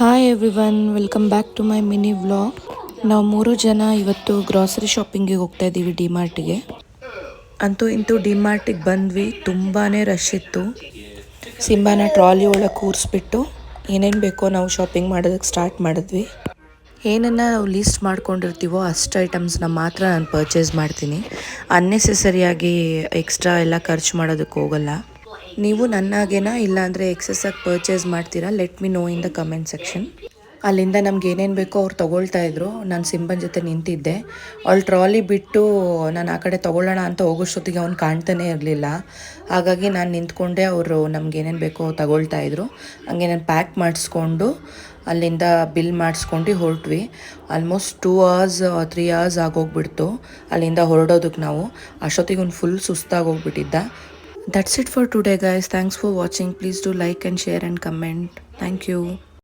Hi everyone, welcome back to my mini vlog. ನಾವು 3 ಜನ ಇವತ್ತು ಗ್ರಾಸರಿ ಶಾಪಿಂಗಿಗೆ ಹೋಗ್ತಾ ಇದ್ದೀವಿ ಡಿಮಾರ್ಟಿಗೆ. ಅಂತೂ ಇಂತೂ ಡಿಮಾರ್ಟಿಗೆ ಬಂದ್ವಿ. ತುಂಬಾ ರಶ್ ಇತ್ತು. ಸಿಂಬಾನ ಟ್ರಾಲಿ ಒಳಗೆ ಕೂರಿಸ್ಬಿಟ್ಟು ಏನೇನು ಬೇಕೋ ನಾವು ಶಾಪಿಂಗ್ ಮಾಡೋದಕ್ಕೆ ಸ್ಟಾರ್ಟ್ ಮಾಡಿದ್ವಿ. ಏನನ್ನು ನಾವು ಲೀಸ್ಟ್ ಮಾಡ್ಕೊಂಡಿರ್ತೀವೋ ಅಷ್ಟು ಐಟಮ್ಸ್ನ ಮಾತ್ರ ನಾನು ಪರ್ಚೇಸ್ ಮಾಡ್ತೀನಿ. ಅನ್ನೆಸೆಸರಿಯಾಗಿ ಎಕ್ಸ್ಟ್ರಾ ಎಲ್ಲ ಖರ್ಚು ಮಾಡೋದಕ್ಕೆ ಹೋಗಲ್ಲ. ನೀವು ನನ್ನಾಗೇನಾ ಇಲ್ಲಾಂದರೆ ಎಕ್ಸೆಸ್ಸಾಗಿ ಪರ್ಚೇಸ್ ಮಾಡ್ತೀರಾ? Let me no in the comment section. ಅಲ್ಲಿಂದ ನಮ್ಗೆ ಏನೇನು ಬೇಕೋ ಅವ್ರು ತೊಗೊಳ್ತಾ ಇದ್ರು. ನಾನು ಸಿಂಬನ್ ಜೊತೆ ನಿಂತಿದ್ದೆ. ಅವಳು ಟ್ರಾಲಿ ಬಿಟ್ಟು ನಾನು ಆ ಕಡೆ ತೊಗೊಳ್ಳೋಣ ಅಂತ ಹೋಗೋಷ್ಟೊತ್ತಿಗೆ ಅವ್ನು ಕಾಣ್ತಾನೆ ಇರಲಿಲ್ಲ. ಹಾಗಾಗಿ ನಾನು ನಿಂತ್ಕೊಂಡೆ. ಅವರು ನಮ್ಗೆ ಏನೇನು ಬೇಕೋ ತಗೊಳ್ತಾ ಇದ್ರು. ಹಂಗೆ ನಾನು ಪ್ಯಾಕ್ ಮಾಡಿಸ್ಕೊಂಡು ಅಲ್ಲಿಂದ ಬಿಲ್ ಮಾಡಿಸ್ಕೊಂಡು ಹೊರಟ್ವಿ. ಆಲ್ಮೋಸ್ಟ್ 2 hours 3 hours ಆಗೋಗ್ಬಿಡ್ತು ಅಲ್ಲಿಂದ ಹೊರಡೋದಕ್ಕೆ. ನಾವು ಅಷ್ಟೊತ್ತಿಗೆ ಒಂದು full ಸುಸ್ತಾಗೋಗ್ಬಿಟ್ಟಿದ್ದ. That's it for today guys. Thanks for watching. Please do like and share and comment. Thank you.